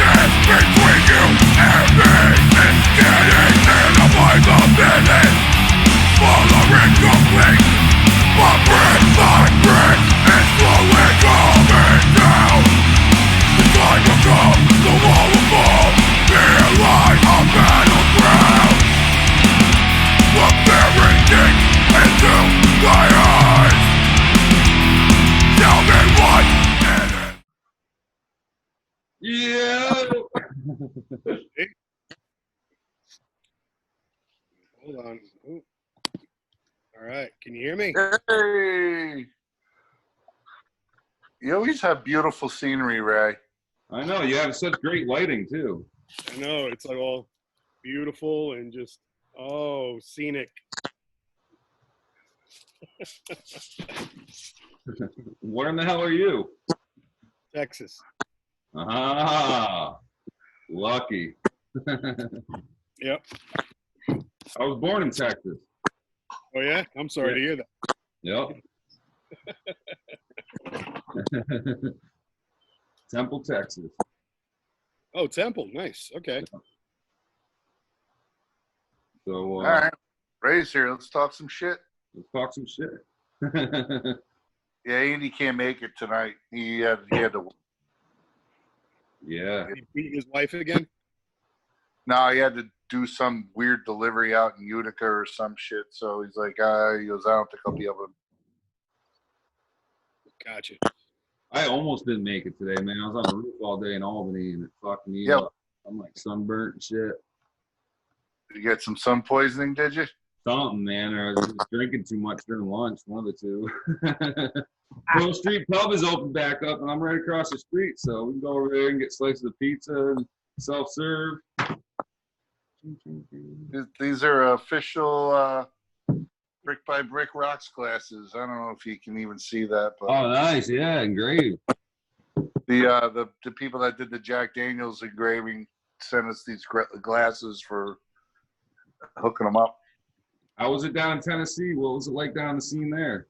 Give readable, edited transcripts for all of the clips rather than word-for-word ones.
between you and me is getting in the way of minutes, following complete. But brick by brick, it's slowly coming down. The time will come, the wall will fall. Here lies a battleground. Look very deep into my eyes. Tell me what it is. Yeah. Hold on. Ooh. All right. Can you hear me? Hey! You always have beautiful scenery, Ray. I know, you have such great lighting, too. I know. It's like all beautiful and just, scenic. Where in the hell are you? Texas. Ah, lucky. Yep. I was born in Texas. Oh, yeah? I'm sorry to hear that. Yep. Temple, Texas. Oh, Temple. Nice. Okay. So, All right. Ray's here. Let's talk some shit. let's talk some shit. Yeah, Andy can't make it tonight. He had to. Yeah. He beat his wife again? No, he had to do some weird delivery out in Utica or some shit. So he's like, he goes, I don't think I'll be able to. Gotcha. I almost didn't make it today, man. I was on the roof all day in Albany, and it fucked me Yep. up. I'm like sunburnt and shit. You get some sun poisoning, did you? Something, man. Or I was just drinking too much during lunch, one of the two. Pearl Street Pub is open back up, and I'm right across the street, so we can go over there and get slices of pizza and self-serve. These are official brick by brick rocks glasses. I don't know if you can even see that, but Oh, nice. Yeah, engraved. the people that did the Jack Daniels engraving sent us these glasses for hooking them up. How was it down in Tennessee? What was it like down the scene there?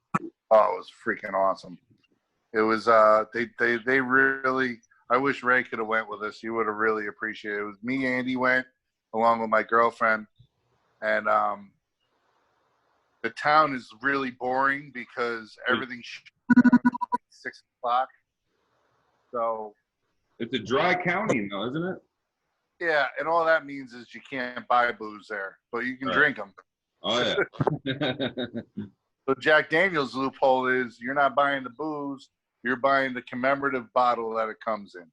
Oh, it was freaking awesome. It was they really. I wish Ray could have went with us. He would have really appreciated it. It was me, Andy went along with my girlfriend, and the town is really boring because everything's 6 o'clock. So It's a dry county, though, isn't it? yeah, and all that means is you can't buy booze there, but you can Right. drink them. Oh, yeah. So Jack Daniel's loophole is you're not buying the booze, you're buying the commemorative bottle that it comes in.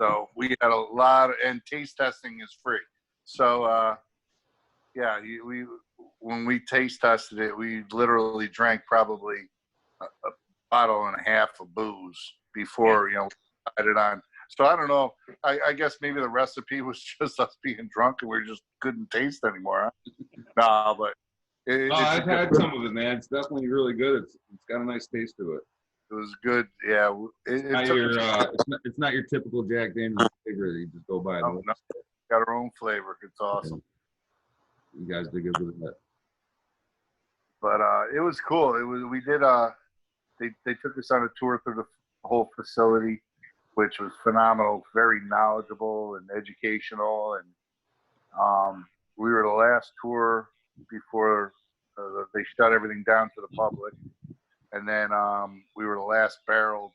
So we had a lot and taste testing is free. So yeah, we when we taste tested it, we literally drank probably a bottle and a half of booze before we tried it on. So I don't know. I guess maybe the recipe was just us being drunk and we just couldn't taste anymore. Huh? No, but I've had some of it, man. It's definitely really good. It's got a nice taste to it. It was good. Yeah, It's not your typical Jack Daniel's flavor that you just go by. No, got our own flavor. It's awesome. You guys did good with that. But it was cool. We did. They took us on a tour through the whole facility, which was phenomenal. Very knowledgeable and educational. And we were the last tour before they shut everything down to the public. And then we were the last bottled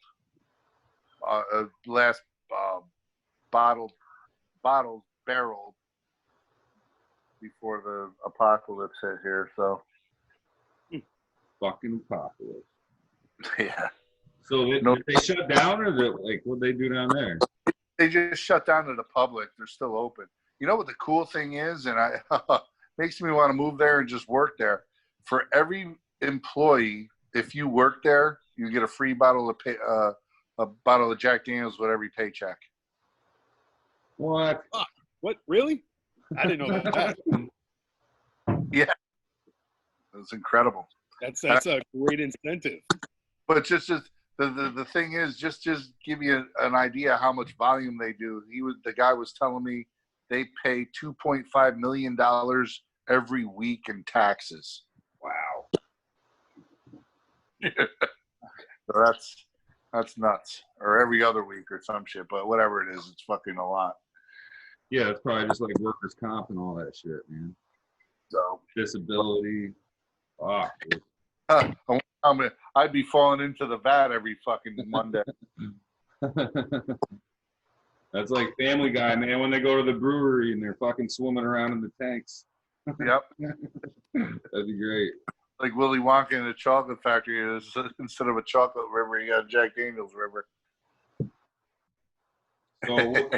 barreled before the apocalypse hit here. So Fucking apocalypse. yeah. So they shut down, or what they do down there? They just shut down to the public. They're still open. You know what the cool thing is, and makes me want to move there and just work there. For every employee, if you work there, you get a free bottle of Jack Daniels with every paycheck. What? What? Really? I didn't know that. Yeah, it was incredible. That's a great incentive. But just the thing is, just give you an idea how much volume they do. The guy was telling me they pay $2.5 million every week in taxes. Wow. So That's nuts. Or every other week or some shit, but whatever it is, it's fucking a lot. Yeah, it's probably just like workers' comp and all that shit, man. So Disability. Fuck. I'd be falling into the vat every fucking Monday. That's like Family Guy, man, when they go to the brewery and they're fucking swimming around in the tanks. Yep. That'd be great. Like Willy Wonka in the chocolate factory is instead of a chocolate river, you got a Jack Daniels river. So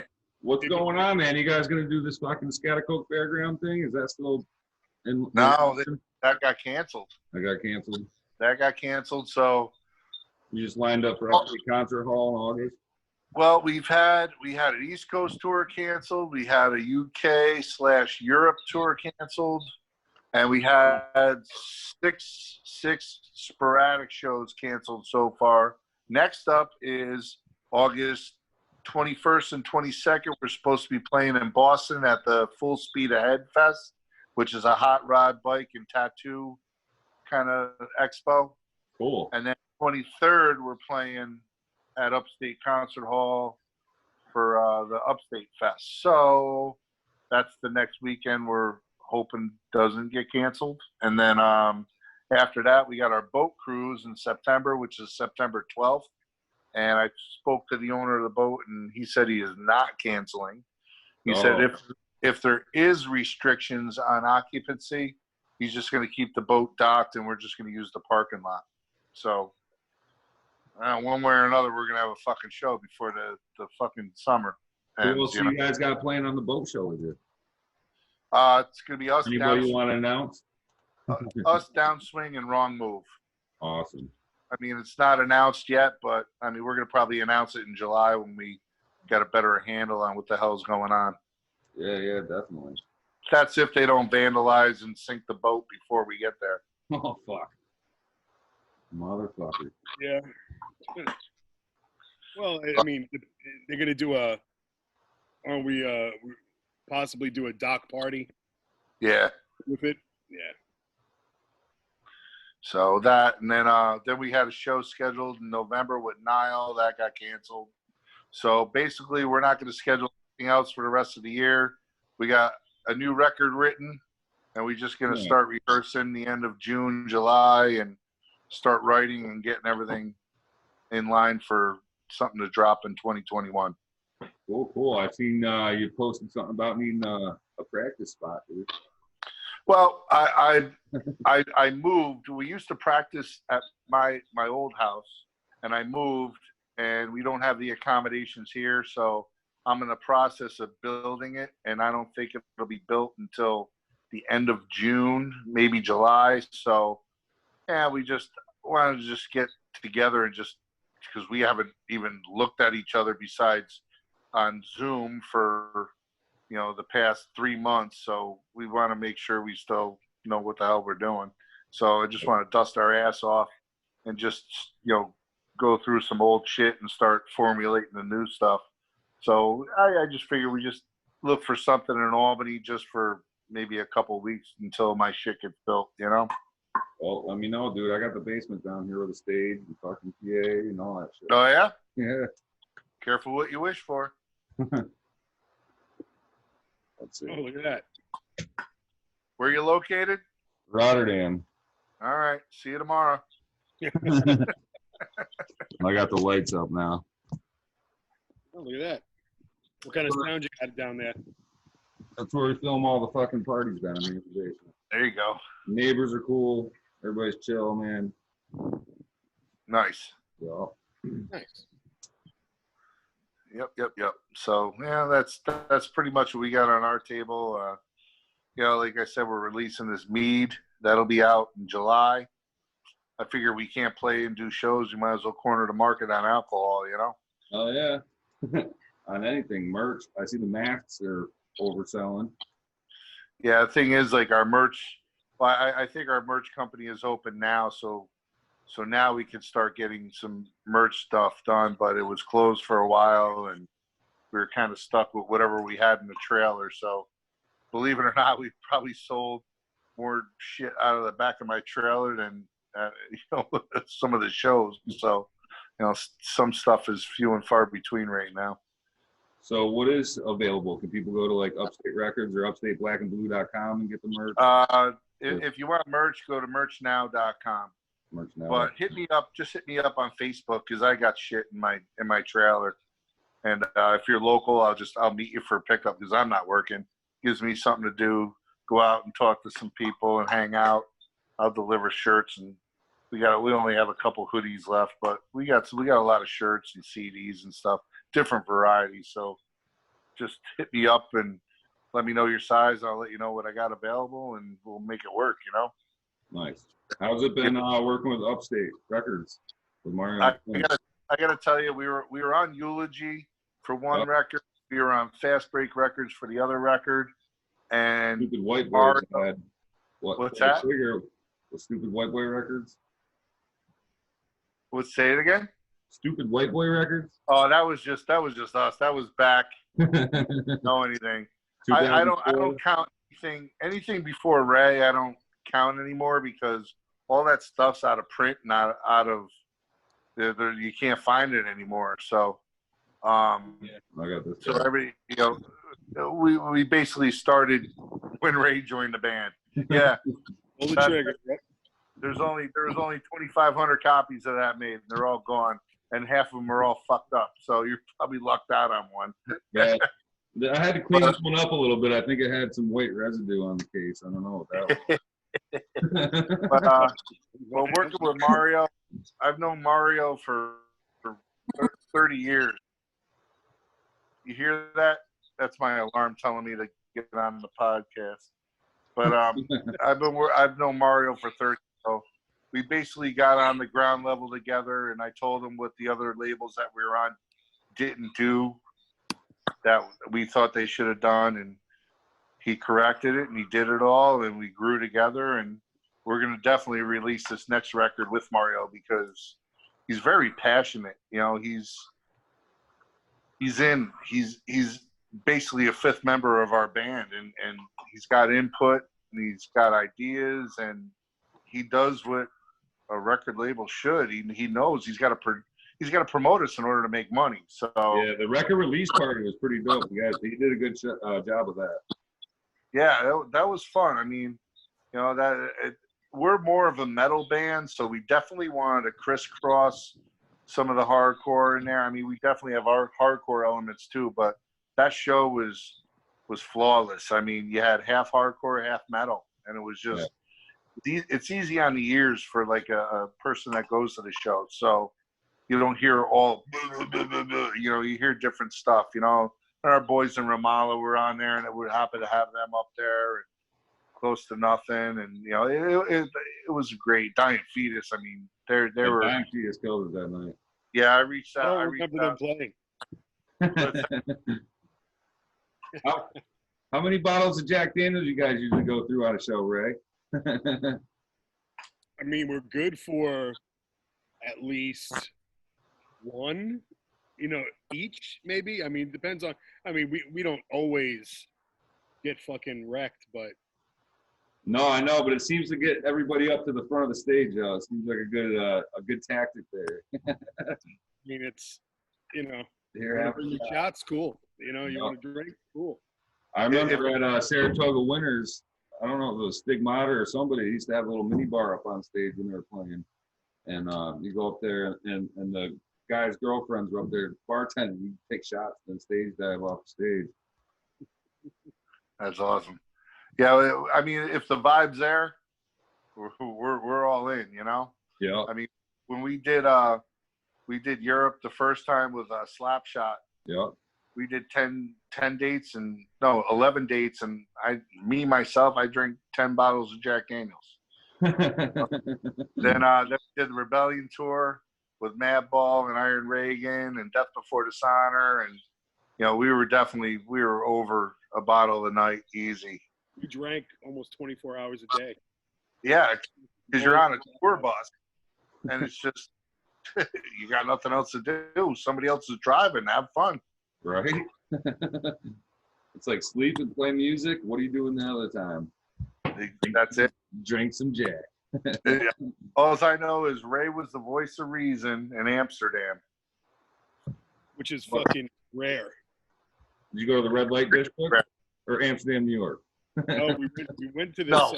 what's going on, man? You guys gonna do this fucking Scattercoke Fairground thing? Is that still in? No, that got canceled. I got canceled. That got canceled. So You just lined up for Upstate Concert Hall in August. well, we had an East Coast tour canceled. We had a UK/Europe tour canceled, and we had six sporadic shows canceled so far. Next up is August 21st and 22nd. We're supposed to be playing in Boston at the Full Speed Ahead Fest, which is a hot rod, bike, and tattoo kind of expo. Cool. And then 23rd, we're playing at Upstate Concert Hall for the Upstate Fest. So that's the next weekend we're hoping doesn't get canceled. And then after that, we got our boat cruise in September, which is September 12th. And I spoke to the owner of the boat, and he said he is not canceling. He said if there is restrictions on occupancy, he's just going to keep the boat docked, and we're just going to use the parking lot. So one way or another, we're going to have a fucking show before the fucking summer. And, Cool. So you guys got playing on the boat show with you? It's going to be us. Anybody you want to announce? Us, Downswing, and Wrong Move. Awesome. I mean, it's not announced yet, but I mean, we're going to probably announce it in July when we got a better handle on what the hell's going on. Yeah, definitely. That's if they don't vandalize and sink the boat before we get there. Oh, fuck. Motherfucker. Yeah. Well, I mean, they're gonna do aren't we possibly do a dock party Yeah. with it? Yeah. So that, and then we had a show scheduled in November with Nile that got canceled. So basically, we're not going to schedule anything else for the rest of the year. We got a new record written, and we're just going to start rehearsing the end of June, July, and start writing and getting everything in line for something to drop in 2021. Cool. I've seen you posted something about needing a practice spot, dude. Well, I moved. We used to practice at my old house, and I moved, and we don't have the accommodations here, so I'm in the process of building it, and I don't think it'll be built until the end of June, maybe July. So, yeah, we just wanted to just get together and just because we haven't even looked at each other besides on Zoom for the past 3 months. So we want to make sure we still know what the hell we're doing. So I just want to dust our ass off and just go through some old shit and start formulating the new stuff. So I just figure we just look for something in Albany just for maybe a couple weeks until my shit gets built, Well, let me know, dude. I got the basement down here with a stage and fucking PA and all that shit. Oh, yeah? Yeah. Careful what you wish for. Let's see. Oh, look at that. Where you located? Rotterdam. All right. See you tomorrow. I got the lights up now. Oh, look at that. What kind of sound you got down there? That's where we film all the fucking parties down here in the basement. There you go. Neighbors are cool. Everybody's chill, man. Nice. Yeah. Nice. Yep. So yeah, that's pretty much what we got on our table. Like I said, we're releasing this mead that'll be out in July. I figure we can't play and do shows. You might as well corner the market on alcohol, Oh yeah. On anything, merch. I see the masks are overselling. Yeah, the thing is, like our merch. Well, I think our merch company is open now, so now we can start getting some merch stuff done. But it was closed for a while, and we were kind of stuck with whatever we had in the trailer. So, believe it or not, we probably sold more shit out of the back of my trailer than some of the shows. So, some stuff is few and far between right now. So what is available? Can people go to like Upstate Records or upstateblackandblue.com and get the merch? If you want merch, go to merchnow.com. Merch now. But hit me up on Facebook because I got shit in my trailer. And if you're local, I'll meet you for a pickup because I'm not working. Gives me something to do. Go out and talk to some people and hang out. I'll deliver shirts, and we only have a couple hoodies left, but we got a lot of shirts and CDs and stuff, different varieties. So just hit me up and let me know your size. I'll let you know what I got available, and we'll make it work. Nice. How's it been working with Upstate Records with Mario? I gotta tell you, we were on Eulogy for one record. We were on Fast Break Records for the other record, and Stupid White Boys had what's that? The Stupid White Boy Records. Say it again. Stupid White Boy Records. Oh, that was just us. That was back. Know anything? I don't count anything before Ray. I don't count anymore because all that stuff's out of print, not out of. You can't find it anymore. So, I got this. So we basically started when Ray joined the band. Yeah. Pull the trigger. There was only 2,500 copies of that made, and they're all gone, and half of them are all fucked up. So you're probably lucked out on one. Yeah, I had to clean this one up a little bit. I think it had some weight residue on the case. I don't know what that was. But well, working with Mario, I've known Mario for 30 years. You hear that? That's my alarm telling me to get on the podcast. But I've known Mario for 30. So we basically got on the ground level together, and I told him what the other labels that we were on didn't do that we thought they should have done, and he corrected it, and he did it all, and we grew together, and we're going to definitely release this next record with Mario because he's very passionate. He's basically a fifth member of our band, and he's got input and he's got ideas, and he does what a record label should. He knows he's got to promote us in order to make money. So yeah, the record release party was pretty dope. He did a good job of that. Yeah, that was fun. I mean, we're more of a metal band, so we definitely wanted to crisscross some of the hardcore in there. I mean, we definitely have our hardcore elements too, but that show was flawless. I mean, you had half hardcore, half metal, and it was just it's easy on the ears for like a person that goes to the show. So you don't hear all you hear different stuff. Our boys in Ramallah were on there, and we're happy to have them up there. And close to nothing, and it was great. Dying Fetus. I mean, they were. Dying Fetus killed it that night. Yeah, I reached out. I don't remember them playing. How many bottles of Jack Daniels you guys usually go through on a show, Ray? I mean, we're good for at least one, each maybe. I mean, depends on. I mean, we don't always get fucking wrecked, but. No, I know, but it seems to get everybody up to the front of the stage. It seems like a good tactic there. I mean, it's Here after the shot's cool. You want to drink, cool. I remember at Saratoga Winters, I don't know if it was Stigmata or somebody used to have a little mini bar up on stage when they were playing, and you go up there and the guys' girlfriends were up there bartending. You take shots and then stage dive off the stage. That's awesome. Yeah, I mean, if the vibe's there, we're all in, Yeah. I mean, when we did Europe the first time with Slapshot. Yeah. We did 11 dates, and I drank 10 bottles of Jack Daniels. Then we did the Rebellion tour with Madball and Iron Reagan and Death Before Dishonor, and we were over a bottle a night easy. We drank almost 24 hours a day. Yeah, because you're on a tour bus, and it's just you got nothing else to do. Somebody else is driving. Have fun. Right? It's like sleep and play music. What are you doing the other time? That's it. Drink some Jack. Yeah. All I know is Ray was the voice of reason in Amsterdam. which is fucking rare. Did you go to the red light district or Amsterdam, New York? No, we went to this. No.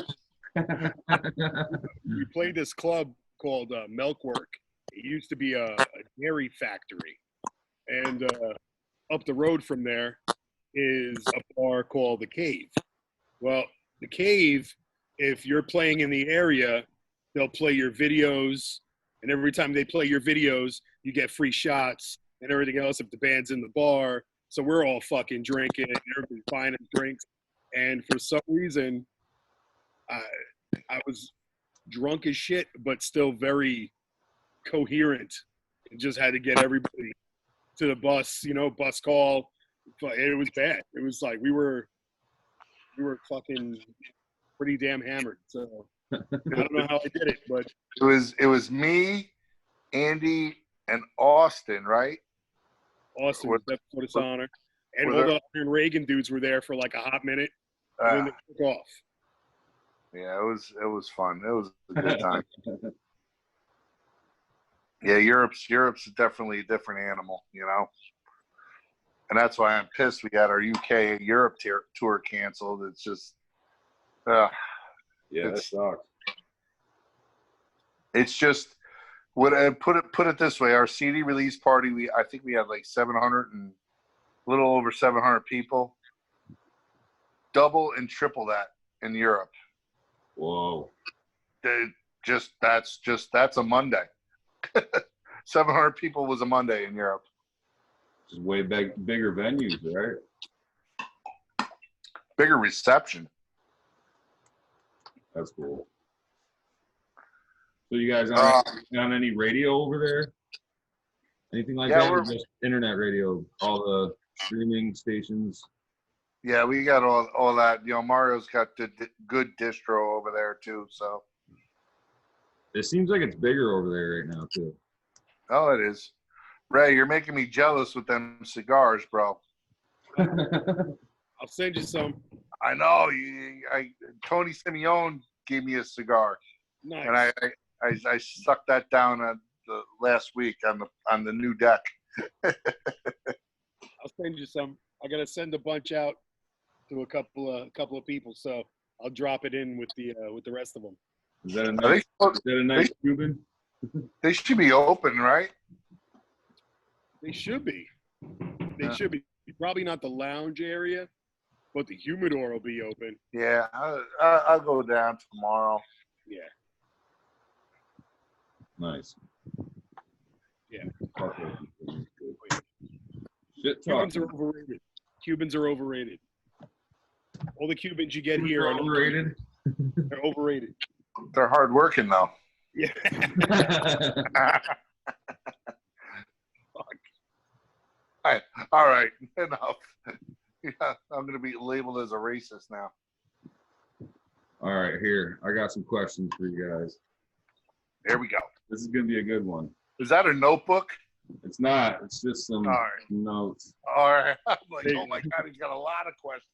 We played this club called Milkwork. It used to be a dairy factory, and up the road from there is a bar called the Cave. Well, the Cave, if you're playing in the area, they'll play your videos, and every time they play your videos, you get free shots and everything else if the band's in the bar. So we're all fucking drinking, and everybody's buying us drinks. And for some reason, I was drunk as shit, but still very coherent. And just had to get everybody to the bus, bus call. But it was bad. It was like we were fucking pretty damn hammered. So I don't know how I did it, but It was me, Andy, and Austin, right? Austin was there for this honor. And were all there- the Iron Reagan dudes were there for like a hot minute, and then they took off. Yeah, it was fun. It was a good time. Yeah, Europe's definitely a different animal, and that's why I'm pissed we got our UK Europe tour canceled. It's just, Yeah, that It's- sucks. it's just what put it this way. Our CD release party, I think we had like 700 and a little over 700 people. Double and triple that in Europe. Whoa. That's a Monday. 700 people was a Monday in Europe. Just way bigger venues, right? Bigger reception. That's cool. So you guys aren't on any radio over there? Anything like Yeah, that? Or we're- just internet radio, all the streaming stations? Yeah, we got all that. Mario's got the good distro over there too. So, It seems like it's bigger over there right now too. oh, it is. Ray, you're making me jealous with them cigars, bro. I'll send you some. I know. Tony Simeone gave me a cigar, Nice. and I sucked that down the last week on the new deck. I'll send you some. I gotta send a bunch out to a couple of people, so I'll drop it in with the rest of them. Is that a Are nice Cuban? they should be open, right? They should be. They Yeah. should be. Probably not the lounge area, but the humidor will be open. Yeah, I'll go down tomorrow. Yeah. Nice. Yeah. Shit Cubans talk. are overrated. Cubans are overrated. All the Cubans you get here are Overrated. They're overrated. They're hard working though. Yeah. All right, enough. Yeah, I'm gonna be labeled as a racist now. All right, here. I got some questions for you guys. There we go. This is gonna be a good one. Is that a notebook? It's not. It's just some All right. notes. All right. I'm like, oh my god, he's got a lot of questions.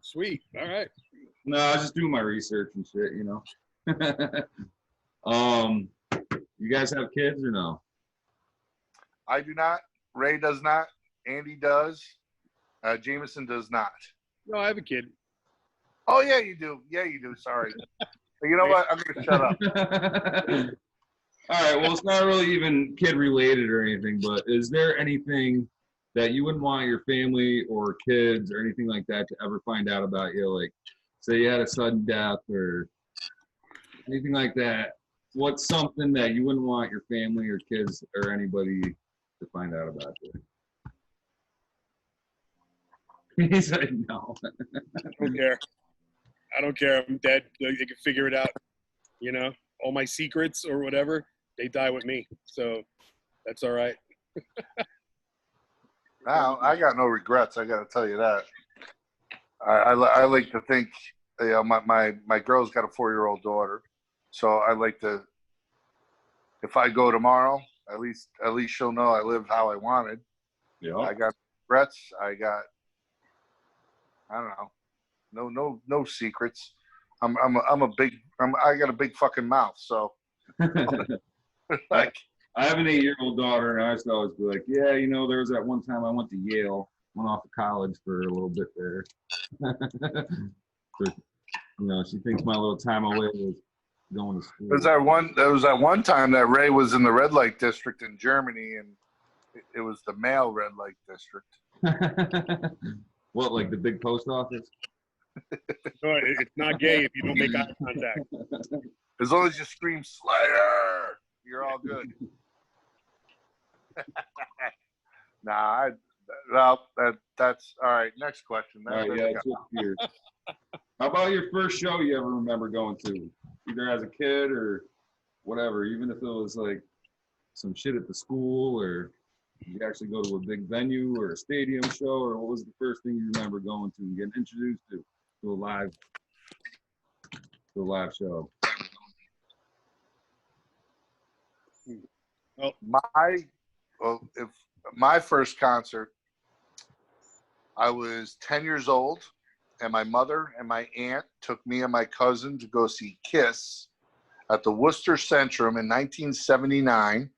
Sweet. All right. No, I was just doing my research and shit, You guys have kids or no? I do not. Ray does not. Andy does. Jameson does not. No, I have a kid. Oh yeah, you do. Yeah, you do. Sorry. You know what? I'm gonna shut up. All right. Well, it's not really even kid related or anything, but is there anything that you wouldn't want your family or kids or anything like that to ever find out about you? Like, say you had a sudden death or anything like that. What's something that you wouldn't want your family or kids or anybody to find out about you? He said no. I don't care. I don't care. I'm dead. They can figure it out. All my secrets or whatever, they die with me. So that's all right. Now, I got no regrets. I got to tell you that. I like to think, my girl's got a 4-year-old daughter, so I like to. If I go tomorrow, at least she'll know I lived how I wanted. Yeah. I got regrets. I don't know, no secrets. I got a big fucking mouth, so like I have an 8-year-old daughter, and I used to always be like, yeah, you know, there was that one time I went to Yale, went off to college for a little bit there. So, you know, she thinks my little time away was going to school. there was that one time that Ray was in the red light district in Germany, and it was the male red light district. What, like the big post office? No, it's not gay if you don't make eye contact. As long as you scream Slayer, you're all good. That's all right. Next question. All right, yeah, switch gears. How about your first show you ever remember going to? Either as a kid or whatever, even if it was like some shit at the school, or did you actually go to a big venue or a stadium show, or what was the first thing you remember going to and getting introduced to a live show? If my first concert, I was 10 years old, and my mother and my aunt took me and my cousin to go see Kiss at the Worcester Centrum in 1979,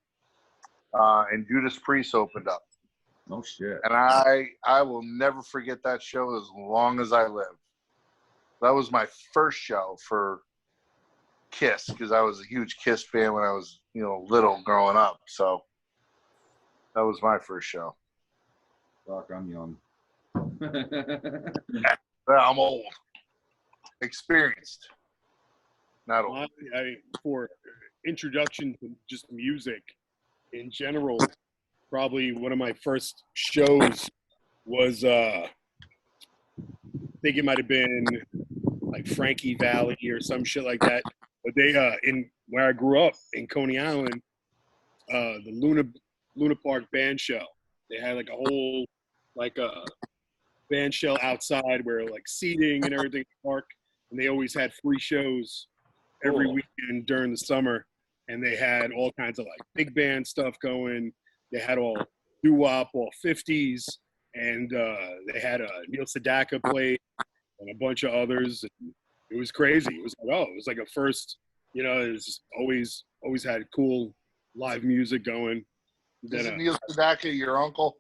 and Judas Priest opened up. Oh shit! And I will never forget that show as long as I live. That was my first show for Kiss, because I was a huge Kiss fan when I was, little growing up. So that was my first show. Fuck, I'm young. I'm old. Experienced. Not old. For introduction to just music in general, probably one of my first shows was, I think it might have been like Frankie Valley or some shit like that. But they, in where I grew up in Coney Island, the Luna Park band shell. They had like a whole, like a band shell outside where like seating and everything in the park, and they always had free shows every weekend during the summer, and they had all kinds of like big band stuff going. They had all doo-wop, all 50s, and they had Neil Sedaka play and a bunch of others. And it was crazy. It was like, it was like a first, it was just always had cool live music going. Isn't Neil Sedaka your uncle?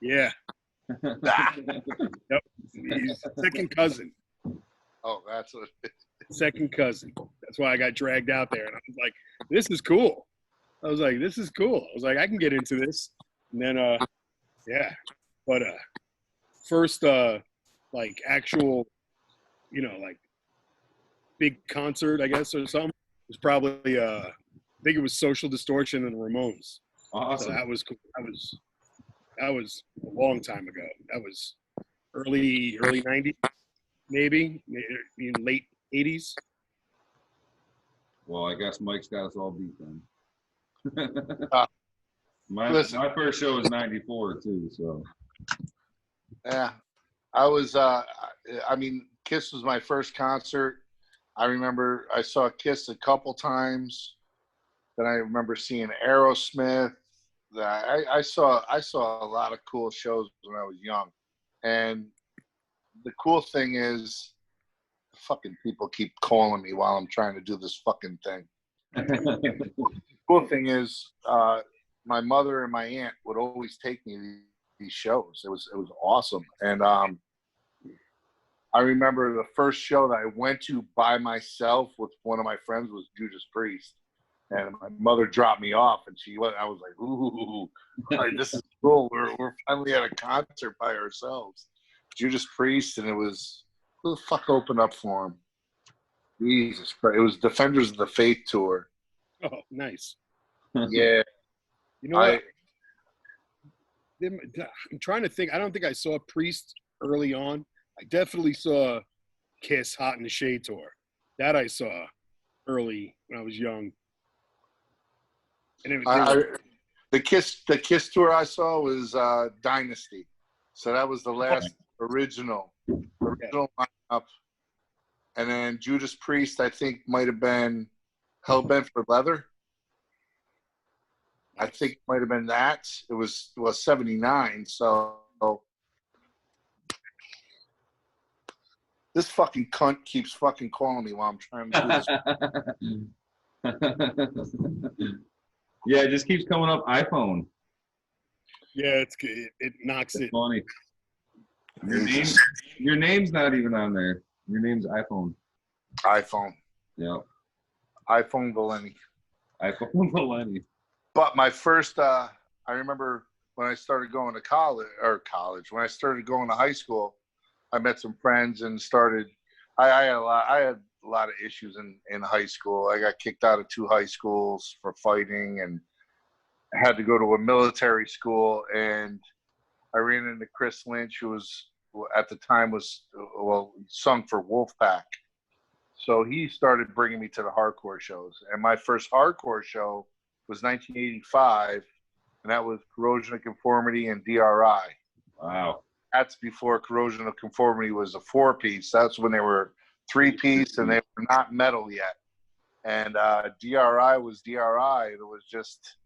Yeah. Yep. He's second cousin. Oh, that's what it is. Second cousin. That's why I got dragged out there. And I was like, this is cool. I was like, this is cool. I was like, I can get into this. And then, yeah. But first, like actual, like big concert, I guess, or something, was probably, I think it was Social Distortion and the Ramones. Awesome. So that was cool. That was a long time ago. That was early 90s, maybe late 80s. Well, I guess Mike's got us all beat then. My first show was 94 too, so. Yeah, I was. Kiss was my first concert. I remember I saw Kiss a couple times. Then I remember seeing Aerosmith. I saw a lot of cool shows when I was young, and the cool thing is, fucking people keep calling me while I'm trying to do this fucking thing. The cool thing is, my mother and my aunt would always take me to these shows. It was awesome, and I remember the first show that I went to by myself with one of my friends was Judas Priest. And my mother dropped me off, and I was like, ooh, like, this is cool. We're finally at a concert by ourselves. Judas Priest, and it was, who the fuck opened up for him? Jesus Christ. It was Defenders of the Faith tour. Oh, nice. Yeah. You know what? I'm trying to think. I don't think I saw Priest early on. I definitely saw Kiss Hot in the Shade tour. That I saw early when I was young. And the Kiss tour I saw was Dynasty, so that was the last original lineup. And then Judas Priest, I think, might have been Hellbent for Leather. I think might have been that. It was 79, so This fucking cunt keeps fucking calling me while I'm trying to do this. Yeah, it just keeps coming up iPhone. Yeah, it knocks It's it. funny. Your name's not even on there. Your name's iPhone. iPhone. Yeah. iPhone Valeni. iPhone Valeni. But my first, I remember when I started going to when I started going to high school, I met some friends and started. I had a lot of issues in high school. I got kicked out of 2 high schools for fighting, and I had to go to a military school. And I ran into Chris Lynch, who was at the time sung for Wolfpack. So he started bringing me to the hardcore shows, and my first hardcore show was 1985, and that was Corrosion of Conformity and DRI. Wow. That's before Corrosion of Conformity was a 4-piece. That's when they were 3-piece, and they were not metal yet. And DRI was DRI. It was just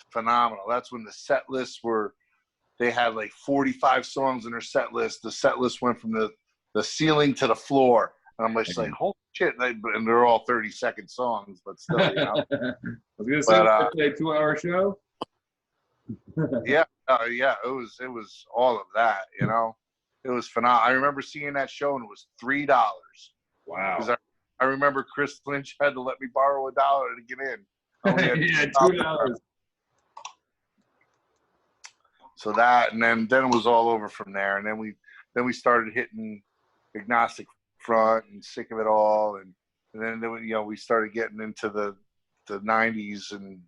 phenomenal. That's when the set lists they had like 45 songs in their set list. The set list went from the ceiling to the floor. And I'm just like, holy shit. And they're all 30-second songs, but still, you know. I was going to say, a 2-hour show? Yeah, it was all of that, you know. It was phenomenal. I remember seeing that show, and it was $3. Wow. Because I remember Chris Lynch had to let me borrow $1 to get in. I only had Yeah, $2. So that, and then it was all over from there. And then we started hitting Agnostic Front and Sick of It All, and then you know, we started getting into the 90s, and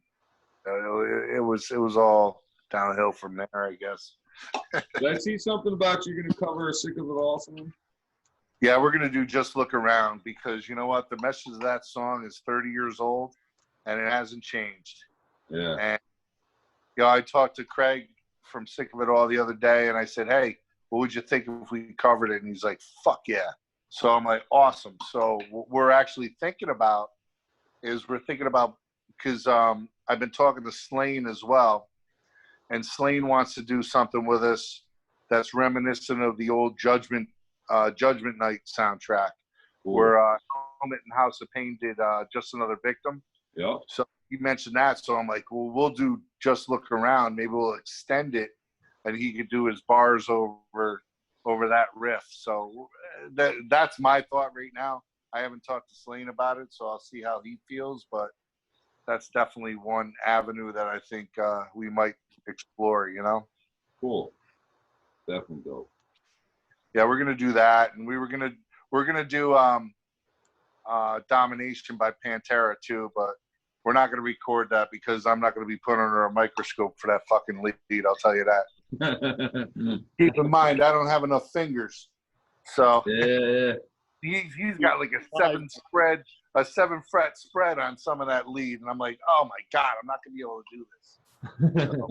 it was all downhill from there, I guess. Did I see something about you're going to cover a Sick of It All soon? Yeah, we're going to do Just Look Around, because you know what? The message of that song is 30 years old, and it hasn't changed. Yeah. And you know, I talked to Craig from Sick of It All the other day, and I said, hey, what would you think if we covered it? And he's like, fuck yeah. So I'm like, awesome. So what we're actually thinking about because I've been talking to Slane as well, and Slane wants to do something with us that's reminiscent of the old Judgment Night soundtrack, Cool. where Helmet and House of Pain did Just Another Victim. Yep. So he mentioned that, so I'm like, well, we'll do Just Look Around. Maybe we'll extend it, and he could do his bars over that riff. So that's my thought right now. I haven't talked to Slane about it, so I'll see how he feels, but that's definitely one avenue that I think we might explore, you know? Cool. Definitely dope. Yeah, we're gonna do that, and we're gonna do Domination by Pantera too, but we're not gonna record that because I'm not gonna be put under a microscope for that fucking lead. I'll tell you that. Keep in mind, I don't have enough fingers, so Yeah. he's got like a 7-fret spread on some of that lead, and I'm like, oh my god, I'm not gonna be able to do this. So,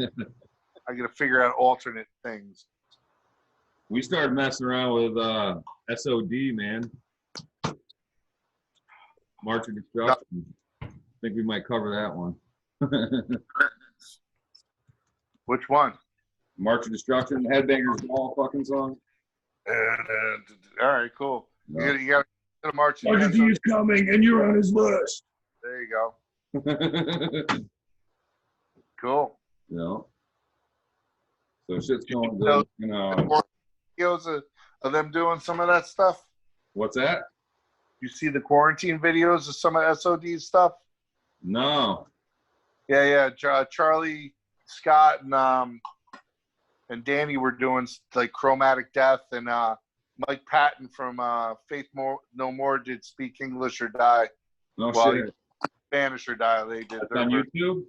I gotta figure out alternate things. We started messing around with SOD, man. March of Destruction. I think we might cover that one. Which one? March of Destruction, Headbangers Ball fucking song. All right, cool. No. You got to March. RGD is coming, and you're on his list. There you go. Cool. Yeah. So shit's going good. You know. Videos of them doing some of that stuff. What's that? You see the quarantine videos of some of SOD's stuff? No. Yeah. Charlie, Scott, and Danny were doing like Chromatic Death, and Mike Patton from Faith No More did Speak English or Die. No well, shit. Spanish or Die. They did. That's on YouTube?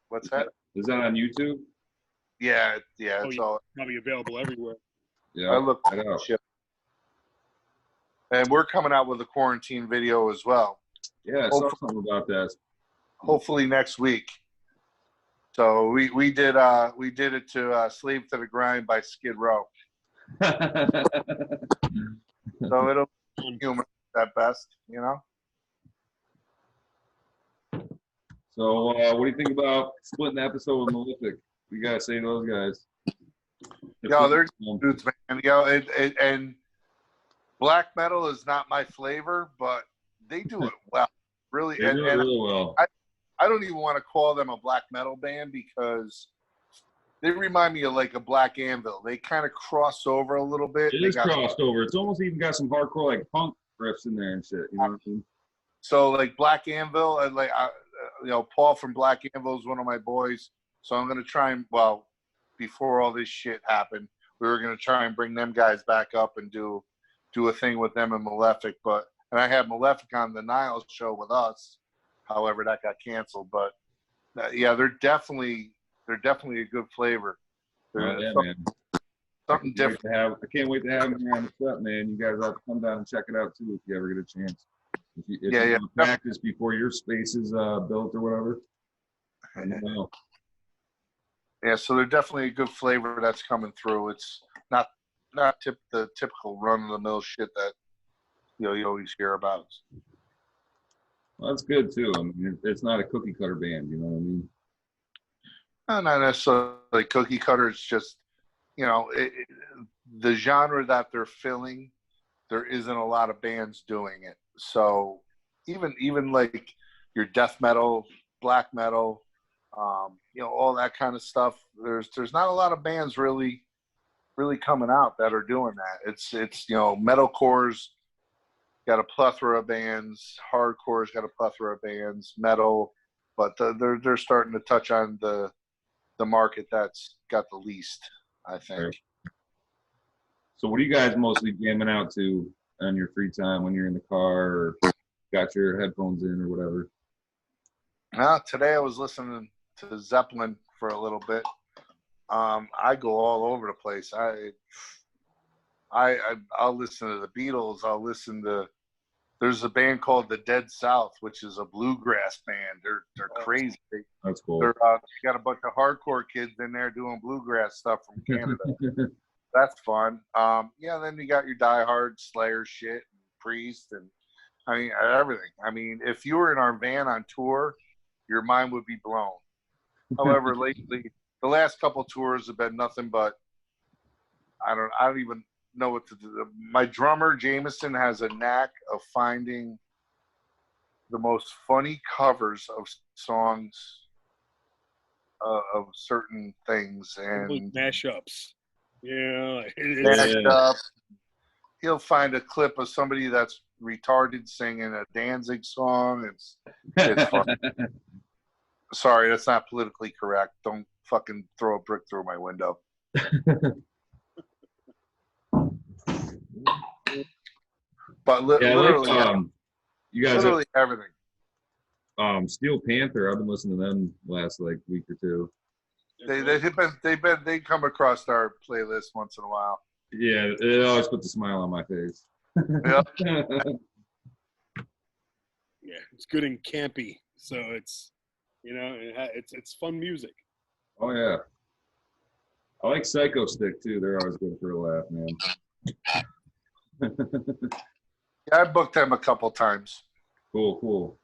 What's that? Is that on YouTube? Yeah. It's all Probably available everywhere. Yeah. I looked I know. shit. And we're coming out with a quarantine video as well. Yeah, I saw something about that. Hopefully next week. So we did it to Slave to the Grind by Skid Row. So it'll be humor at best, you know. So what do you think about splitting the episode with Malefic? We gotta say to those guys. Yeah, they're dudes, man. And and black metal is not my flavor, but they do it well, really. They do it really well. I don't even want to call them a black metal band because they remind me of like a Black Anvil. They kind of cross over a little bit. It is crossed over. It's almost even got some hardcore like punk riffs in there and shit. You know what I mean? So like Black Anvil, and Paul from Black Anvil is one of my boys. So I'm gonna try and before all this shit happened, we were gonna try and bring them guys back up and do a thing with them and Malefic. And I had Malefic on the Niles show with us. However, that got canceled. But yeah, they're definitely a good flavor. Yeah, man. Something different. I can't wait to have them here on the set, man. You guys have to come down and check it out too if you ever get a chance. If you want to practice before your space is built or whatever. I know. Yeah, so they're definitely a good flavor that's coming through. It's not the typical run-of-the-mill shit that you always hear about. Well, that's good too. I mean, it's not a cookie cutter band. You know what I mean? No, not necessarily cookie cutter. It's just the genre that they're filling. There isn't a lot of bands doing it. So even like your death metal, black metal, all that kind of stuff. There's not a lot of bands really coming out that are doing that. It's metalcore's got a plethora of bands, hardcore's got a plethora of bands, metal, but they're starting to touch on the market that's got the least, I think. Right. So what are you guys mostly jamming out to on your free time when you're in the car or got your headphones in or whatever? Today I was listening to Zeppelin for a little bit. I go all over the place. I'll listen to the Beatles. I'll listen to. There's a band called the Dead South, which is a bluegrass band. They're crazy. That's cool. They got a bunch of hardcore kids in there doing bluegrass stuff from Canada. That's fun. Then you got your diehard Slayer shit, and Priest, and I mean everything. I mean, if you were in our van on tour, your mind would be blown. However, lately, the last couple tours have been nothing but I don't even know what to do. My drummer Jameson has a knack of finding the most funny covers of songs of certain things and mashups. Yeah, he'll find a clip of somebody that's retarded singing a Danzig song. It's fun. Sorry, that's not politically correct. Don't fucking throw a brick through my window. But literally, you guys literally everything. Steel Panther. I've been listening to them last week or two. They come across our playlist once in a while. Yeah, it always puts a smile on my face. Yep. Yeah, it's good and campy, so it's it's fun music. Oh yeah, I like Psycho Stick too. They're always good for a laugh, man. Yeah, I booked them a couple times. Cool.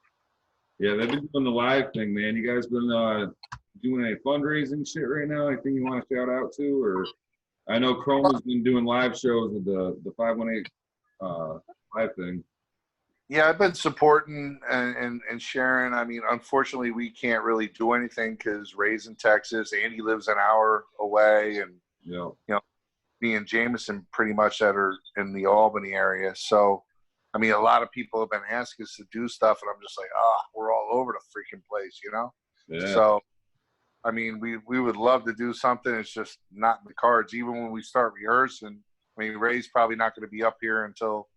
Yeah, they've been doing the live thing, man. You guys been doing any fundraising shit right now? Anything you want to shout out to? Or I know Chrome has been doing live shows with the 518 live thing. Yeah, I've been supporting and sharing. I mean, unfortunately, we can't really do anything because Ray's in Texas. Andy lives an hour away, and me and Jameson pretty much that are in the Albany area. So, I mean, a lot of people have been asking us to do stuff, and I'm just like, we're all over the freaking place, Yeah. So, I mean, we would love to do something. It's just not in the cards. Even when we start rehearsing, I mean, Ray's probably not going to be up here until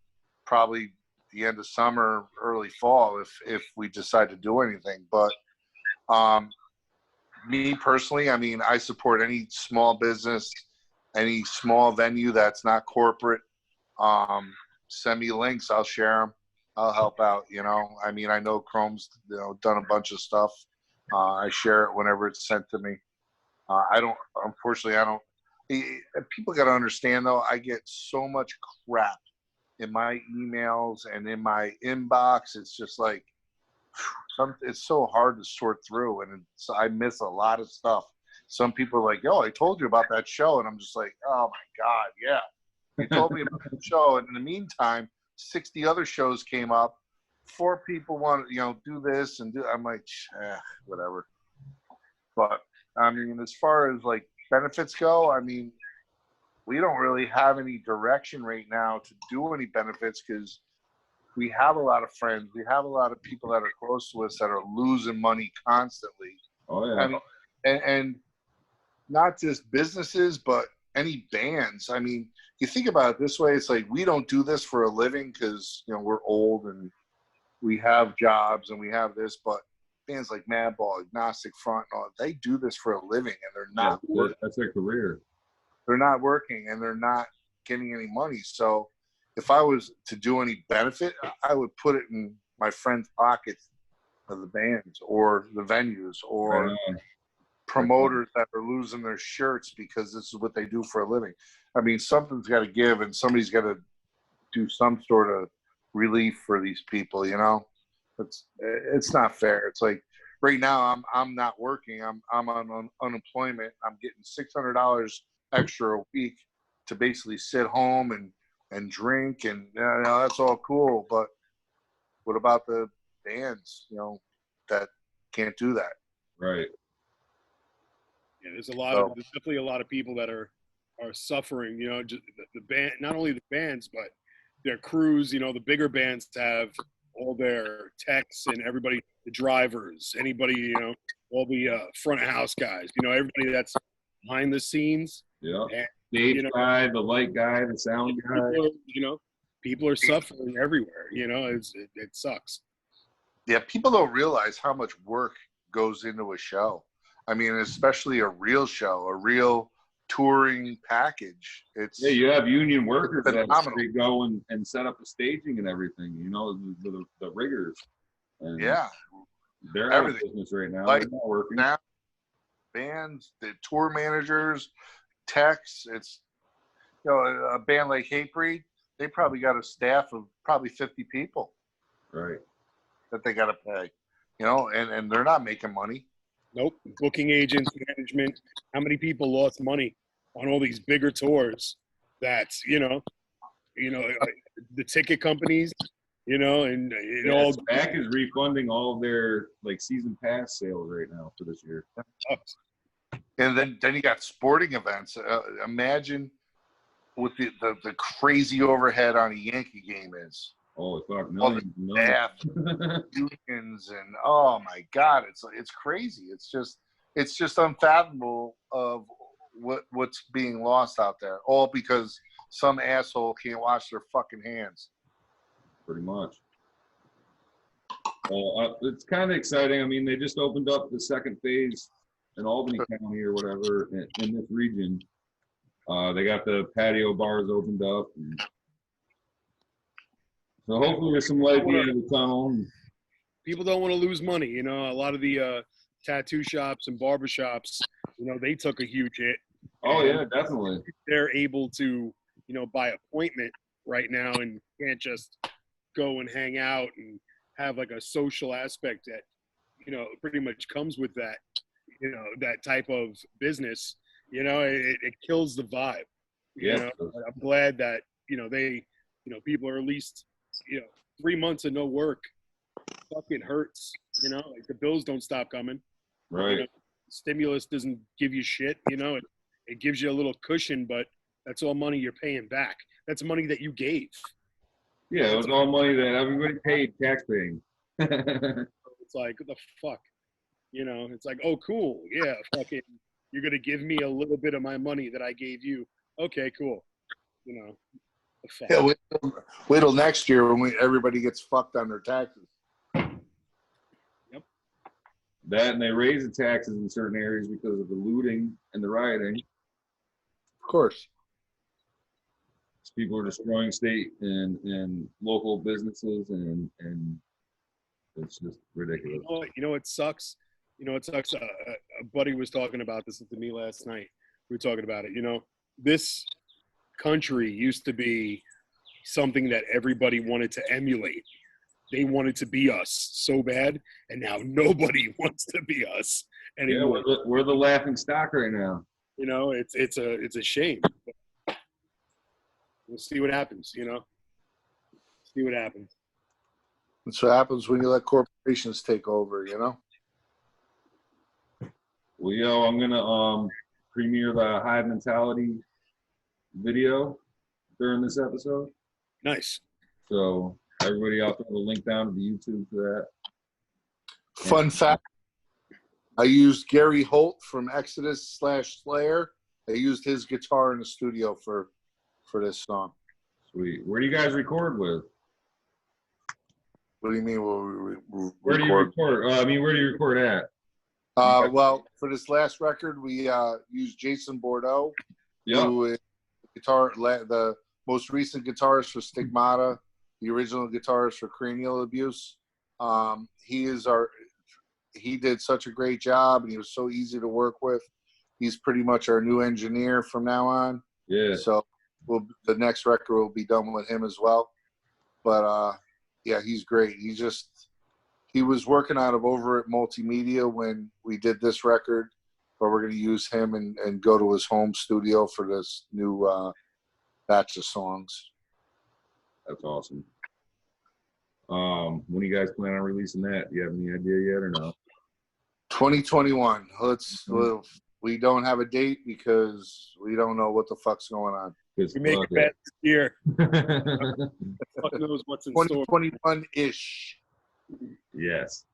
probably the end of summer, early fall, if we decide to do anything. But me personally, I mean, I support any small business, any small venue that's not corporate. Send me links. I'll share them. I'll help out. I mean, I know Chrome's done a bunch of stuff. I share it whenever it's sent to me. Unfortunately, I don't. People got to understand though. I get so much crap in my emails and in my inbox. It's just like it's so hard to sort through, and I miss a lot of stuff. Some people are like, "Yo, I told you about that show," and I'm just like, "Oh my god, yeah." You told me about the show, and in the meantime, 60 other shows came up. 4 people want to, do this and do. I'm like, whatever. But I mean, as far as like benefits go, I mean, we don't really have any direction right now to do any benefits because we have a lot of friends. We have a lot of people that are close to us that are losing money constantly. Oh yeah. I mean, and not just businesses, but any bands. I mean, you think about it this way, it's like we don't do this for a living because, we're old and we have jobs and we have this, but bands like Madball, Agnostic Front, and all, they do this for a living and they're not working. That's their career. They're not working and they're not getting any money. So if I was to do any benefit, I would put it in my friends' pockets of the bands or the venues or promoters that are losing their shirts because this is what they do for a living. I mean, something's got to give and somebody's got to do some sort of relief for these people, It's not fair. It's like right now I'm not working. I'm on unemployment. I'm getting $600 extra a week to basically sit home and drink and that's all cool. But what about the bands, that can't do that? Right. Yeah, there's definitely a lot of people that are suffering. Just the band, not only the bands, but their crews. The bigger bands have all their techs and everybody, the drivers, anybody, all the front of house guys. Everybody that's behind the scenes. Yeah. And, Stage guy, the light guy, the sound guy. People are suffering everywhere. It sucks. Yeah, people don't realize how much work goes into a show. I mean, especially a real show, a real touring package. You have union workers that go and set up the staging and everything. The riggers. And they're out of business right now. They're not working. Now, bands, the tour managers, techs. It's a band like Hatebreed. They probably got a staff of probably 50 people. Right. That they got to pay. And they're not making money. Nope. Booking agents, management. How many people lost money on all these bigger tours? That's the ticket companies, and it all. SPAC is refunding all of their season pass sales right now for this year. And then you got sporting events. Imagine what the crazy overhead on a Yankee game is. Oh, fuck, millions. Unions and oh my God, it's crazy. It's just unfathomable of what's being lost out there, all because some asshole can't wash their fucking hands. Pretty much. Well, it's kind of exciting. I mean, they just opened up the second phase in Albany County or whatever in this region. They got the patio bars opened up. So hopefully there's some light at the end of the tunnel. People don't want to lose money. A lot of the tattoo shops and barber shops, they took a huge hit. Oh, yeah, definitely. They're able to, by appointment right now and can't just go and hang out and have a social aspect that, pretty much comes with that, that type of business. It kills the vibe. Yeah. I'm glad that, they, people are at least, 3 months of no work fucking hurts, the bills don't stop coming. Right. Stimulus doesn't give you shit, it gives you a little cushion, but that's all money you're paying back. That's money that you gave. Yeah, it was all money that everybody paid, tax paying. It's like, what the fuck? It's like, oh, cool. Yeah, fucking, you're going to give me a little bit of my money that I gave you. Okay, cool. Yeah, wait till next year when everybody gets fucked on their taxes. Yep. That and they raise the taxes in certain areas because of the looting and the rioting. Of course. People are destroying state and local businesses and it's just ridiculous. It sucks. It sucks. A buddy was talking about this to me last night. We were talking about it. This country used to be something that everybody wanted to emulate. They wanted to be us so bad, and now nobody wants to be us anymore. Yeah, we're the laughing stock right now. It's a shame. we'll see what happens. You know, see what happens. That's what happens when you let corporations take over. You know. Well, yo, I'm gonna premiere the Hive Mentality video during this episode. Nice. So everybody out there, will link down to the YouTube for that. Fun fact: I used Gary Holt from Exodus/Slayer. I used his guitar in the studio for this song. Sweet. Where do you guys record with? What do you mean? Where do you record? Where do you record at? Well, for this last record, we used Jason Bordeaux, who is the most recent guitarist for Stigmata, the original guitarist for Cranial Abuse. He did such a great job, and he was so easy to work with. He's pretty much our new engineer from now on. Yeah. So the next record will be done with him as well. But yeah, he's great. He was working out of over at Multimedia when we did this record, but we're going to use him and go to his home studio for this new batch of songs. That's awesome. When do you guys plan on releasing that? Do you have any idea yet or no? 2021. We don't have a date because we don't know what the fuck's going on. We make it bad this year. Fuck knows what's in store. 2021-ish. Yes.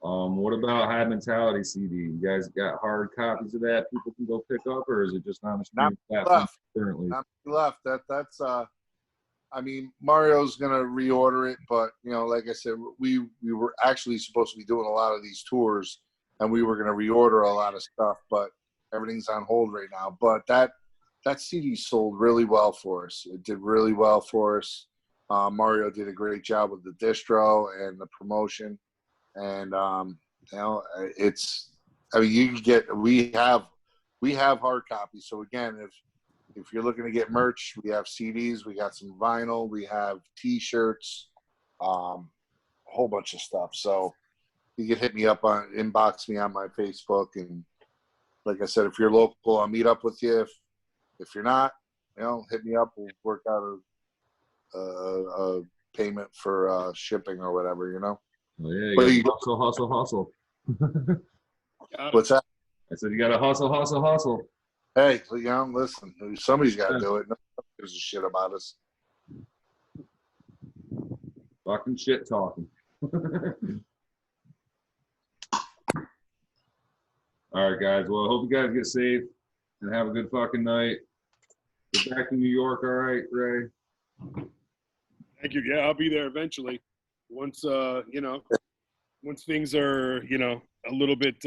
What about Hive Mentality CD? You guys got hard copies of that people can go pick up, or is it just on the streaming platform currently? Not left. That's I mean, Mario's gonna reorder it, but like I said, we were actually supposed to be doing a lot of these tours, and we were gonna reorder a lot of stuff, but everything's on hold right now. But that CD sold really well for us. It did really well for us. Mario did a great job with the distro and the promotion, and we have hard copies. So again, if you're looking to get merch, we have CDs, we got some vinyl, we have T-shirts, a whole bunch of stuff. So you can hit me up inbox me on my Facebook, and like I said, if you're local, I'll meet up with you. If you're not, hit me up. We'll work out a payment for shipping or whatever, Oh, yeah, you gotta hustle. What's that? I said you gotta hustle. Hey, listen, somebody's got to do it. No one gives a shit about us. Fucking shit talking. All right, guys. Well, I hope you guys get safe and have a good fucking night. Get back to New York, all right, Ray? Thank you. Yeah, I'll be there eventually. Once once things are, a little bit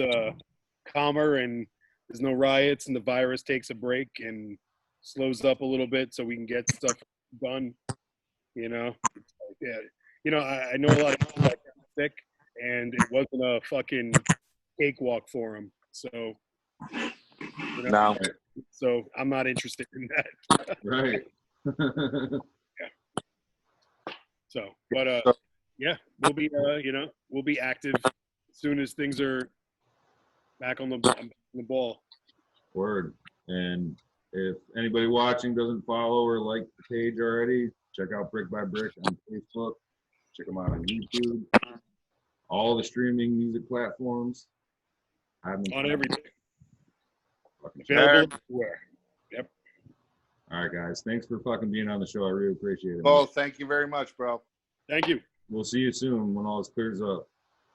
calmer and there's no riots and the virus takes a break and slows up a little bit so we can get stuff done. Yeah. I know a lot of people that got sick and it wasn't a fucking cakewalk for them. So, No. So I'm not interested in that. Right. So, but yeah, we'll be active as soon as things are back on the ball. Word. And if anybody watching doesn't follow or like the page already, check out Brick by Brick on Facebook. Check them out on YouTube. All the streaming music platforms. On everything. Available everywhere. Yep. All right, guys. Thanks for fucking being on the show. I really appreciate it. Oh, thank you very much, bro. Thank you. We'll see you soon when all this clears up.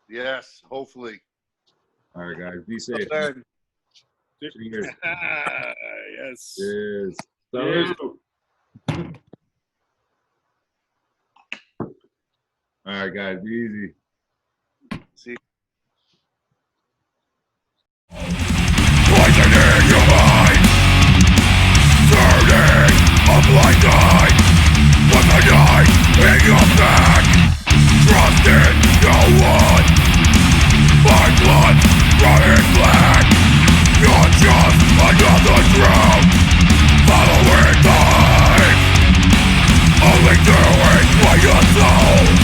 Yes, hopefully. All right, guys. Be safe. Cheers. Yes. Cheers. Cheers. All right, guys. Be easy. See. Poisoning your mind, turning a blind eye, with a knife in your back, trusting no one. My blood running black, you're just another drought, following time, only doing what you're told.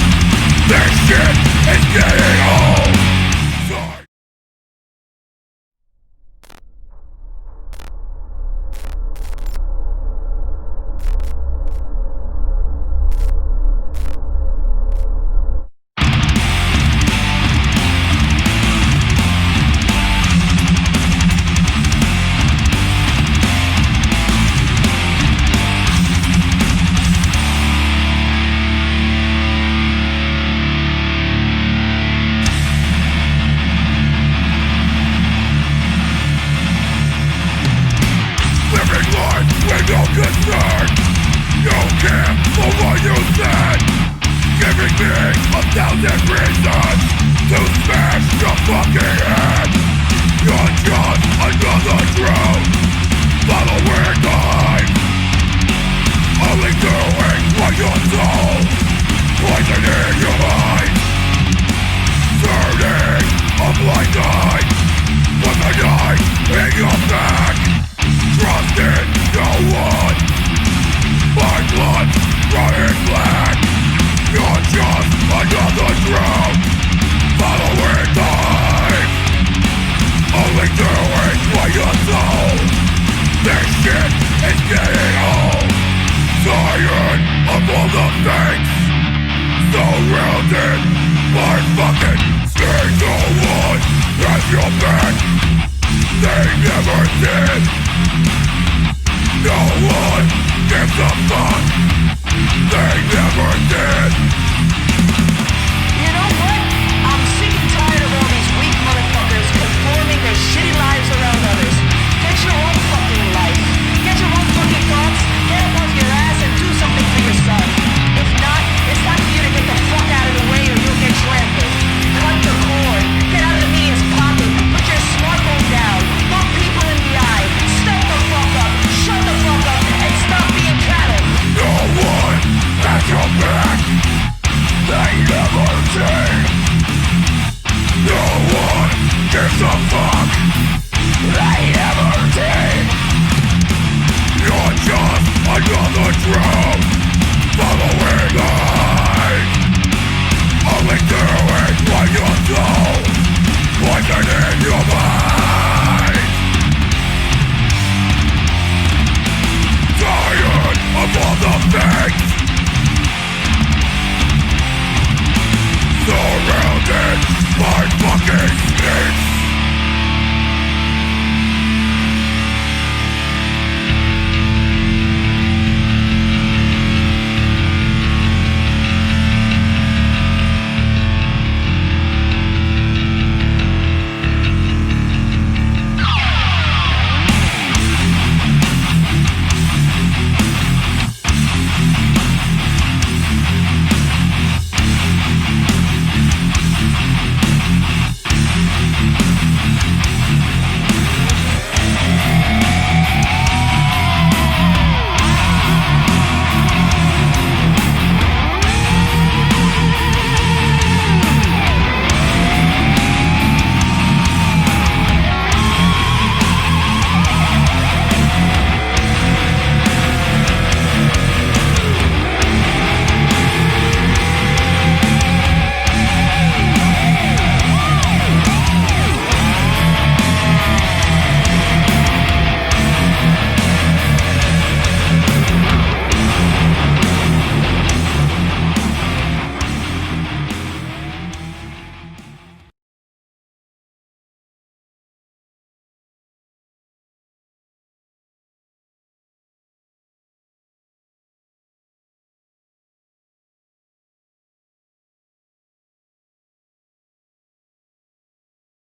This shit is getting old. Sorry. and reasons to smash your fucking head. You're just another drone, following the hype, only doing what you're told, poisoning your mind, turning a blind eye with a knife in your back, trusting no one. My blood running black. You're just another drone, following the hype, only doing what you're told. This shit is getting old. Tired of all the fakes, surrounded by fucking snakes. No one has your back. They never did. No one gives a fuck. They never did. You know what? I'm sick and tired of all these weak motherfuckers conforming their shitty lives around others. Get your own fucking life. Get your own fucking thoughts. Get up off your ass and do something for yourself. If not, it's time for you to get the fuck out of the way or you'll get trampled. Cut the cord. Get out of the media's pocket. Put your smartphone down. Look people in the eye. Step the fuck up. Shut the fuck up and stop being cattle. No one has your back. They never did. No one gives a fuck. They never did. You're just another drone, following the hype, only doing what you're told, poisoning your mind. Tired of all the fakes, surrounded by fucking snakes.